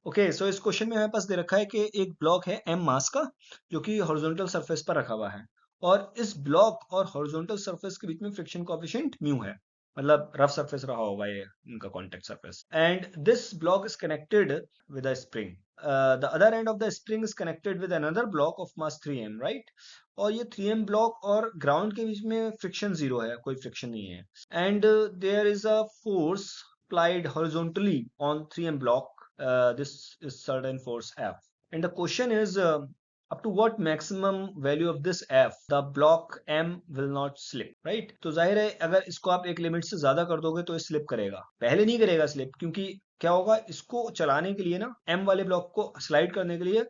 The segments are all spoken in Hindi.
ओके, सो इस क्वेश्चन में हमारे पास दे रखा है कि एक ब्लॉक है m मास का, जो कि हॉरिजॉन्टल सरफेस पर रखा हुआ है, और इस ब्लॉक और हॉरिजॉन्टल सरफेस के बीच में फ्रिक्शन कोएफिशिएंट म्यू है। मतलब रफ सरफेस रहा होगा ये इनका contact surface, and this block is connected with a spring. The other end of the spring is connected with another block of mass 3m, right? और ये 3m ब्लॉक और ग्राउंड के बीच में फ्रिक्शन जीरो है, कोई फ्रिक्शन नहीं है, and there is a force applied horizontally on 3m block. This is certain force F. And the question is, up to what maximum value of this F the block M will not slip, right? तो जाहिर है अगर इसको आप एक लिमिट से ज्यादा कर दोगे तो ये स्लिप करेगा, पहले नहीं करेगा स्लिप, क्योंकि क्या होगा, इसको चलाने के लिए ना, M वाले ब्लॉक को स्लाइड करने के लिए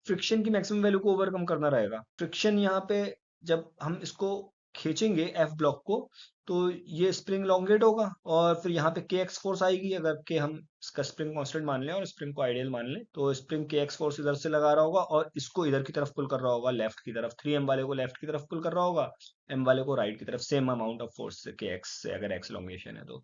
फ्रिक्शन की मैक्सिमम वैल्यू को ओवरकम करना रहेगा। फ्रिक्शन यहाँ पे जब हम इसको खींचेंगे एफ ब्लॉक को, तो ये स्प्रिंग लॉन्गेट होगा, और फिर यहाँ पे के एक्स फोर्स आएगी। अगर के हम इसका स्प्रिंग कांस्टेंट मान लें और स्प्रिंग को आइडियल मान लें, तो स्प्रिंग के एक्स फोर्स इधर से लगा रहा होगा और इसको इधर की तरफ पुल कर रहा होगा, लेफ्ट की तरफ। 3m वाले को लेफ्ट की तरफ पुल कर रहा होगा, m वाले को राइट की तरफ, सेम अमाउंट ऑफ फोर्स से के एक्स से, अगर एक्स लॉन्गेशन है तो।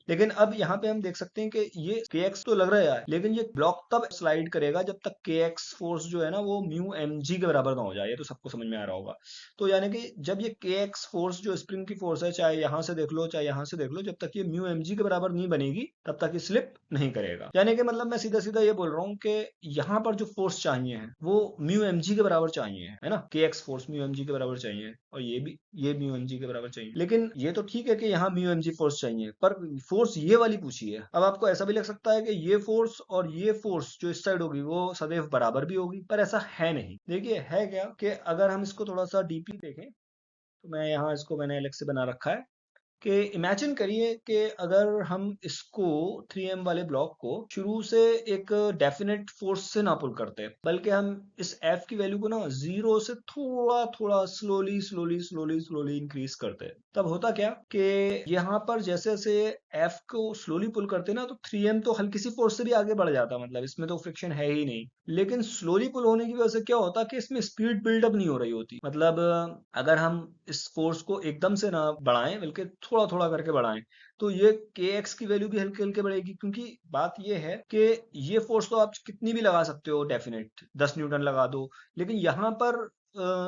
लेकिन अब यहाँ पे हम देख सकते हैं कि ये के एक्स तो लग रहा है, लेकिन ये ब्लॉक तब स्लाइड करेगा जब तक के एक्स फोर्स जो है ना वो म्यू एम जी के बराबर ना हो जाए। ये तो सबको समझ में आ रहा होगा। तो यानी कि जब ये के एक्स फोर्स जो स्प्रिंग की फोर्स है, चाहे यहाँ से देख लो चाहे यहाँ से देख लो, जब तक ये म्यू एम जी के बराबर नहीं बनेगी तब तक ये स्लिप नहीं करेगा। यानी कि मतलब मैं सीधा सीधा ये बोल रहा हूँ कि यहाँ पर जो फोर्स चाहिए है वो म्यू एम जी के बराबर चाहिए, है ना? K x force mu m g के बराबर चाहिए, और ये भी ये म्यू एम जी के बराबर चाहिए। लेकिन ये तो ठीक है कि यहाँ म्यू एम जी फोर्स चाहिए, पर फोर्स ये वाली पूछी है। अब आपको ऐसा भी लग सकता है कि ये फोर्स और ये फोर्स जो इस साइड होगी वो सदैव बराबर भी होगी, पर ऐसा है नहीं। देखिए है क्या कि अगर हम इसको थोड़ा सा डीपली देखें, तो मैं यहाँ इसको मैंने अलग से बना रखा है कि इमेजिन करिए कि अगर हम इसको 3m वाले ब्लॉक को शुरू से एक डेफिनेट फोर्स से ना पुल करते, बल्कि हम इस f की वैल्यू को ना जीरो से थोड़ा थोड़ा slowly slowly slowly slowly increase करते, तब होता क्या कि यहाँ पर जैसे जैसे f को स्लोली पुल करते ना, तो 3m तो हल्की सी फोर्स से भी आगे बढ़ जाता, मतलब इसमें तो फ्रिक्शन है ही नहीं। लेकिन स्लोली पुल होने की वजह से क्या होता कि इसमें स्पीड बिल्डअप नहीं हो रही होती। मतलब अगर हम इस फोर्स को एकदम से ना बढ़ाएं, बल्कि थोड़ा थोड़ा करके बढ़ाएं, तो ये के एक्स की वैल्यू भी हल्के हल्के बढ़ेगी। क्योंकि बात ये है कि ये फोर्स तो आप कितनी भी लगा सकते हो, डेफिनेट 10 न्यूटन लगा दो, लेकिन यहाँ पर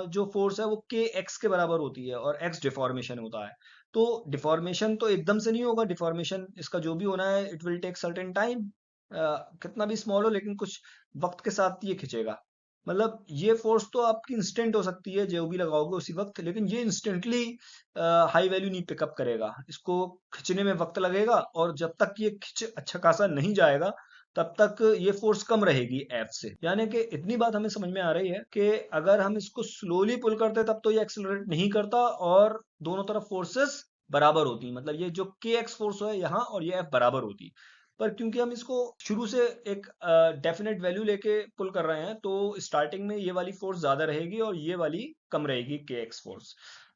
जो फोर्स है वो के एक्स के बराबर होती है, और एक्स डिफॉर्मेशन होता है। तो डिफॉर्मेशन तो एकदम से नहीं होगा, डिफॉर्मेशन इसका जो भी होना है it will take certain time, कितना भी स्मॉल हो लेकिन कुछ वक्त के साथ ये खिंचेगा। मतलब ये फोर्स तो आपकी इंस्टेंट हो सकती है, जो भी लगाओगे उसी वक्त, लेकिन ये इंस्टेंटली हाई वैल्यू नहीं पिकअप करेगा, इसको खींचने में वक्त लगेगा, और जब तक ये खिंच अच्छा खासा नहीं जाएगा तब तक ये फोर्स कम रहेगी एफ से। यानी कि इतनी बात हमें समझ में आ रही है कि अगर हम इसको स्लोली पुल करते तब तो ये एक्सेलरेट नहीं करता, और दोनों तरफ फोर्सेस बराबर होती, मतलब ये जो के एक्स फोर्स है यहाँ और ये एफ बराबर होती। पर क्योंकि हम इसको शुरू से एक डेफिनेट वैल्यू लेके पुल कर रहे हैं, तो स्टार्टिंग में ये वाली फोर्स ज्यादा रहेगी और ये वाली कम रहेगी, के एक्स फोर्स।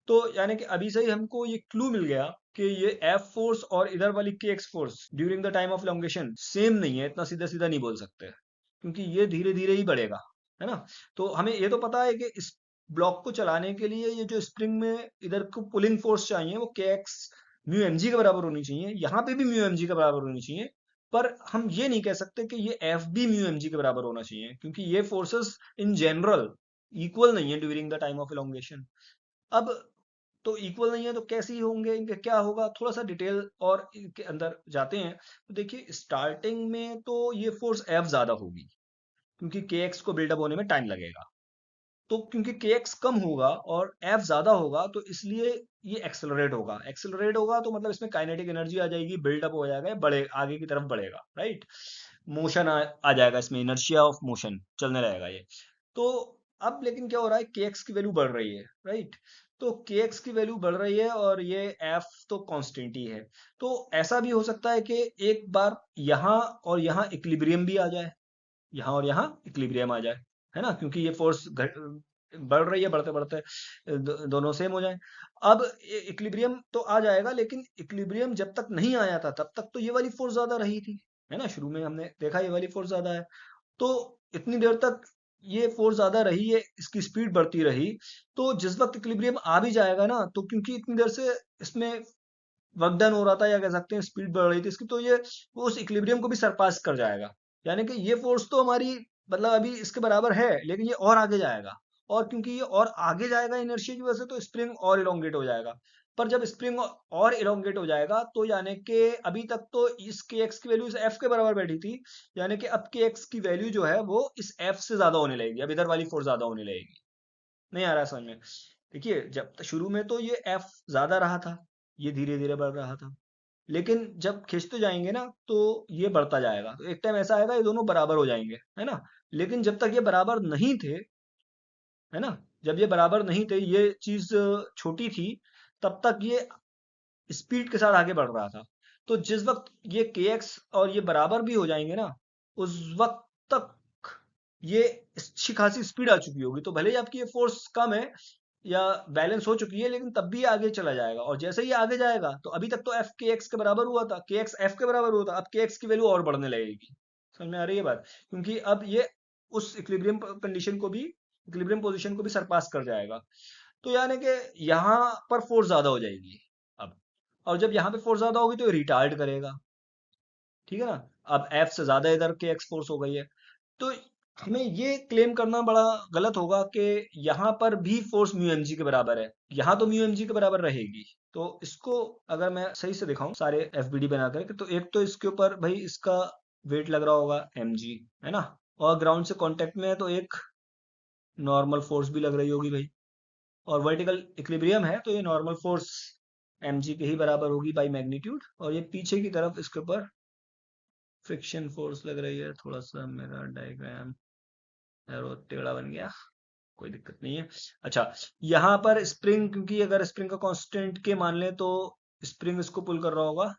तो यानी कि अभी से ही हमको ये क्लू मिल गया कि ये एफ फोर्स और इधर वाली के x force during the time of elongation same नहीं है, इतना सीधा सीधा नहीं बोल सकते, क्योंकि ये धीरे धीरे ही बढ़ेगा, है ना? तो हमें ये तो पता है कि इस ब्लॉक को चलाने के लिए ये जो स्प्रिंग में इधर को पुलिंग फोर्स चाहिए वो के एक्स म्यू एम जी के बराबर होनी चाहिए, यहाँ पे भी म्यू एम जी के बराबर होनी चाहिए। पर हम ये नहीं कह सकते कि ये F B mu m g के बराबर होना चाहिए, क्योंकि ये फोर्सेस इन जनरल इक्वल नहीं है during the time of elongation. अब तो इक्वल नहीं है तो कैसे ही होंगे, इनके क्या होगा, थोड़ा सा डिटेल और इनके अंदर जाते हैं। तो देखिए स्टार्टिंग में तो ये फोर्स एफ ज्यादा होगी, क्योंकि के एक्स को बिल्डअप होने में टाइम लगेगा। तो क्योंकि के एक्स कम होगा और एफ ज्यादा होगा, तो इसलिए ये एक्सेलरेट होगा। एक्सेलरेट होगा तो मतलब इसमें काइनेटिक एनर्जी आ जाएगी, बिल्डअप हो जाएगा, बढ़े आगे की तरफ बढ़ेगा, राइट? मोशन आ जाएगा इसमें, इनर्शिया ऑफ मोशन चलने लगेगा ये। तो अब लेकिन क्या हो रहा है, के एक्स की वैल्यू बढ़ रही है, राइट? तो के एक्स की वैल्यू बढ़ रही है और ये एफ तो कांस्टेंट ही है। तो ऐसा भी हो सकता है कि एक बार यहाँ और यहाँ इक्विलिब्रियम भी आ जाए, यहाँ और यहाँ इक्विलिब्रियम आ जाए, है ना? क्योंकि ये फोर्स बढ़ रही है, बढ़ते बढ़ते दोनों सेम हो जाए। अब इक्विलिब्रियम तो आ जाएगा, लेकिन इक्विलिब्रियम जब तक नहीं आया था तब तक तो ये वाली फोर्स ज्यादा रही थी, है ना? शुरू में हमने देखा ये वाली फोर्स ज्यादा है। तो इतनी देर तक ये फोर्स ज्यादा रही है, इसकी स्पीड बढ़ती रही। तो जिस वक्त इक्विलिब्रियम आ भी जाएगा ना, तो क्योंकि इतनी देर से इसमें वर्क डन हो रहा था, या कह सकते हैं स्पीड बढ़ रही थी इसकी, तो ये वो उस इक्विलिब्रियम को भी सरपास कर जाएगा। यानी कि ये फोर्स तो हमारी मतलब अभी इसके बराबर है, लेकिन ये और आगे जाएगा, और क्योंकि ये और आगे जाएगा इनर्शिया की वजह से, तो स्प्रिंग और इलोंगेट हो जाएगा। पर जब स्प्रिंग और इलोंगेट हो जाएगा, तो यानी कि अभी तक तो इस के एक्स की वैल्यू इस एफ के बराबर बैठी थी, यानी कि अब के एक्स की वैल्यू जो है वो इस एफ से ज्यादा होने लगेगी, अब इधर वाली फोर्स ज्यादा होने लगेगी। नहीं आ रहा है समझ में? देखिए, जब शुरू में तो ये एफ ज्यादा रहा था, ये धीरे धीरे बढ़ रहा था, लेकिन जब खींचते जाएंगे ना, तो ये बढ़ता जाएगा, तो एक टाइम ऐसा आएगा ये दोनों बराबर हो जाएंगे, है ना? लेकिन जब तक ये बराबर नहीं थे, है ना, जब ये बराबर नहीं थे, ये चीज छोटी थी, तब तक ये स्पीड के साथ आगे बढ़ रहा था। तो जिस वक्त ये के एक्स और ये बराबर भी हो जाएंगे ना, उस वक्त तक ये अच्छी खासी स्पीड आ चुकी होगी, तो भले ही आपकी ये फोर्स कम है या बैलेंस हो चुकी है, लेकिन तब भी ये आगे चला जाएगा, और जैसे ही आगे जाएगा, तो अभी तक तो एफ के एक्स के बराबर हुआ था, के एक्स एफ के बराबर हुआ था, अब के एक्स की वैल्यू और बढ़ने लगेगी। समझ में आ रही है बात? क्योंकि अब ये उस इक्विलिब्रियम कंडीशन को भी, इक्विलिब्रियम पोजीशन को भी सरपास कर जाएगा। तो यानी कि यहाँ पर फोर्स ज्यादा हो जाएगी अब, और जब यहाँ पे फोर्स ज्यादा होगी तो ये रिटार्ड करेगा, ठीक है ना? अब एफ से ज्यादा इधर के एक्स फोर्स हो गई है, तो हमें ये क्लेम करना बड़ा गलत होगा कि यहाँ पर भी फोर्स म्यू एम जी के बराबर है, यहाँ तो म्यू एम जी के बराबर रहेगी। तो इसको अगर मैं सही से दिखाऊं सारे एफ बी डी बना करके, तो एक तो इसके ऊपर भाई इसका वेट लग रहा होगा एम जी, है ना, और ग्राउंड से कांटेक्ट में है तो एक नॉर्मल फोर्स भी लग रही होगी भाई, और वर्टिकल इक्विलिब्रियम है तो ये नॉर्मल फोर्स एम जी के ही बराबर होगी बाई मैग्नीट्यूड, और ये पीछे की तरफ इसके ऊपर फ्रिक्शन फोर्स लग रही है। थोड़ा सा मेरा डायग्राम एरो टेढ़ा बन गया, कोई दिक्कत नहीं है। अच्छा, यहाँ पर स्प्रिंग, क्योंकि अगर स्प्रिंग का कांस्टेंट के मान लें, तो स्प्रिंग इसको पुल कर रहा होगा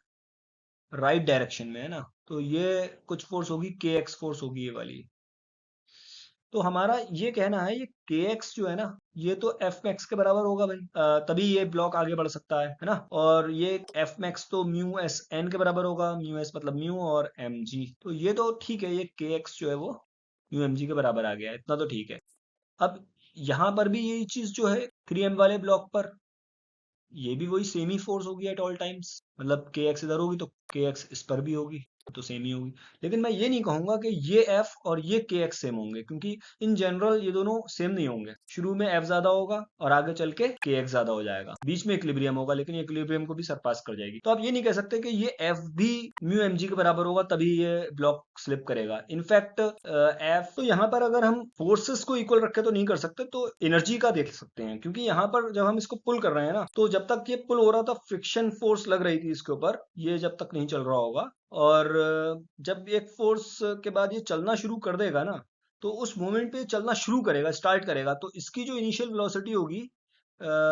राइट डायरेक्शन में, है ना, तो ये कुछ फोर्स होगी, के एक्स फोर्स होगी ये वाली। तो हमारा ये कहना है, ये के एक्स जो है ना, ये तो एफ मैक्स के बराबर होगा भाई, तभी ये ब्लॉक आगे बढ़ सकता है ना, और ये एफ मैक्स तो म्यू एस एन के बराबर होगा, म्यू एस मतलब म्यू और एम जी, तो ये तो ठीक है, ये के एक्स जो है वो म्यू एम जी के बराबर आ गया है, इतना तो ठीक है। अब यहाँ पर भी यही चीज जो है 3m वाले ब्लॉक पर, ये भी वही सेम ही फोर्स होगी एट ऑल टाइम्स, मतलब के एक्स इधर होगी तो के एक्स इस पर भी होगी, तो सेम ही होगी। लेकिन मैं ये नहीं कहूंगा कि ये एफ और ये के एक्स सेम होंगे, क्योंकि इन जनरल ये दोनों सेम नहीं होंगे, शुरू में एफ ज्यादा होगा और आगे चल के एक्स ज्यादा हो जाएगा, बीच में इक्विलिब्रियम होगा, लेकिन ये इक्विलिब्रियम को भी सरपास कर जाएगी। तो आप ये नहीं कह सकते कि ये एफ भी म्यू एम जी के बराबर होगा तभी ये ब्लॉक स्लिप करेगा। इनफैक्ट एफ तो यहाँ पर अगर हम फोर्सेस को इक्वल रखे तो नहीं कर सकते, तो एनर्जी का देख सकते हैं, क्योंकि यहाँ पर जब हम इसको पुल कर रहे हैं ना, तो जब तक ये पुल हो रहा था फ्रिक्शन फोर्स लग रही थी इसके ऊपर, ये जब तक नहीं चल रहा होगा, और जब एक फोर्स के बाद ये चलना शुरू कर देगा ना, तो उस मोमेंट पे चलना शुरू करेगा, स्टार्ट करेगा, तो इसकी जो इनिशियल वेलोसिटी होगी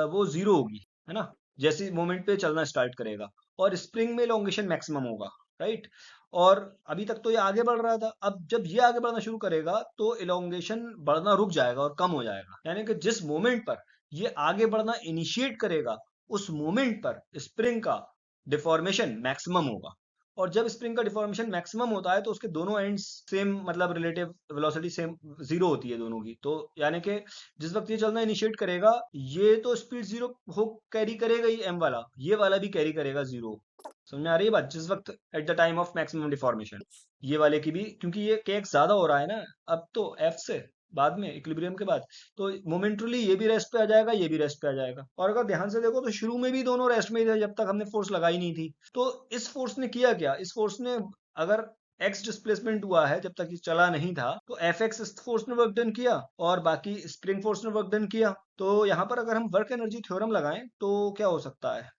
वो जीरो होगी, है ना, जैसे मोमेंट पे चलना स्टार्ट करेगा, और स्प्रिंग में इलोंगेशन मैक्सिमम होगा, राइट। और अभी तक तो ये आगे बढ़ रहा था, अब जब ये आगे बढ़ना शुरू करेगा तो इलोंगेशन बढ़ना रुक जाएगा और कम हो जाएगा, यानी कि जिस मोमेंट पर ये आगे बढ़ना इनिशिएट करेगा, उस मोमेंट पर स्प्रिंग का डिफॉर्मेशन मैक्सिमम होगा, और जब स्प्रिंग का डिफॉर्मेशन मैक्सिमम होता है तो उसके दोनों एंड्स सेम, मतलब रिलेटिव वेलोसिटी सेम जीरो होती है दोनों की, तो यानी कि जिस वक्त ये चलना इनिशिएट करेगा, ये तो स्पीड जीरो हो कैरी करेगा ही, एम वाला, ये वाला भी कैरी करेगा जीरो। समझ में आ रही है बात? जिस वक्त at the time of maximum deformation, ये वाले की भी, क्योंकि ये के एक्स ज्यादा हो रहा है ना अब तो एफ से, बाद में इक्विलिब्रियम के बाद, तो मोमेंटली ये भी रेस्ट पे आ जाएगा, ये भी रेस्ट पे आ जाएगा। और अगर ध्यान से देखो तो शुरू में भी दोनों रेस्ट में ही थे जब तक हमने फोर्स लगाई नहीं थी। तो इस फोर्स ने किया क्या? इस फोर्स ने, अगर एक्स डिस्प्लेसमेंट हुआ है जब तक ये चला नहीं था, तो एफ एक्स इस फोर्स ने वर्क डन किया और बाकी स्प्रिंग फोर्स ने वर्क डन किया। तो यहाँ पर अगर हम वर्क एनर्जी थ्योरम लगाएं तो क्या हो सकता है?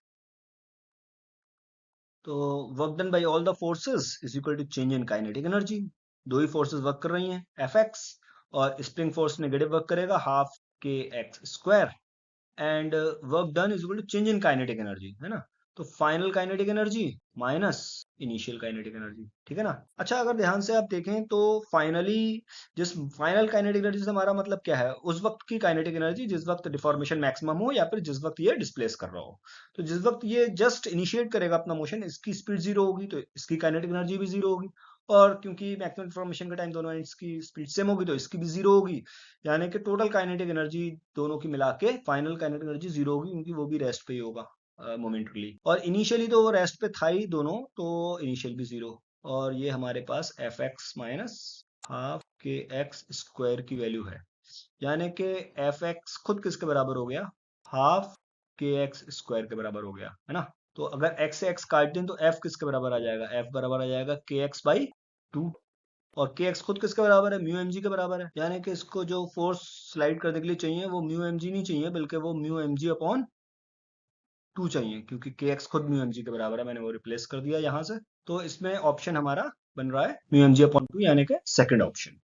तो work done by all the forces is equal to change in kinetic energy. दो ही फोर्सेस वर्क कर रही हैं, एफ एक्स, और स्प्रिंग फोर्स नेगेटिव वर्क करेगा, half k x square, and work done is equal to change in kinetic energy, है ना। तो final kinetic energy minus initial kinetic energy, ठीक है ना। अच्छा, अगर ध्यान से आप देखें तो फाइनली, जिस फाइनल काइनेटिक एनर्जी से हमारा मतलब क्या है? उस वक्त की काइनेटिक एनर्जी जिस वक्त डिफॉर्मेशन मैक्सिमम हो या फिर जिस वक्त ये डिस्प्लेस कर रहा हो। तो जिस वक्त ये जस्ट इनिशिएट करेगा अपना मोशन, इसकी स्पीड जीरो होगी, तो इसकी काइनेटिक एनर्जी भी जीरो होगी, और क्योंकि मैक्सिमम डिफॉर्मेशन के टाइम दोनों एंड्स की स्पीड सेम होगी, तो इसकी भी जीरो होगी, यानी कि टोटल काइनेटिक एनर्जी दोनों की मिला के फाइनल काइनेटिक एनर्जी जीरो होगी, क्योंकि वो भी रेस्ट पे ही होगा मोमेंटली, और इनिशियली तो वो रेस्ट पे था ही दोनों, तो इनिशियल भी जीरो। और ये हमारे पास F x minus half k x square की वैल्यू है, यानी कि एफ एक्स खुद किसके बराबर हो गया, हाफ के एक्स स्क्वायर के बराबर हो गया, है ना। तो अगर एक्स से एक्स काट दें तो एफ किसके बराबर आ जाएगा, एफ बराबर आ जाएगा के एक्स बाई 2। और के एक्स खुद किसके बराबर है, म्यू एम जी के बराबर है, यानी कि इसको जो फोर्स स्लाइड करने के लिए चाहिए वो म्यू एम जी नहीं चाहिए, बल्कि वो म्यू एम जी अपॉन 2 चाहिए, क्योंकि के एक्स खुद म्यू एम जी के बराबर है, मैंने वो रिप्लेस कर दिया यहाँ से। तो इसमें ऑप्शन हमारा बन रहा है म्यू एम जी अपॉन 2, यानी कि सेकंड ऑप्शन।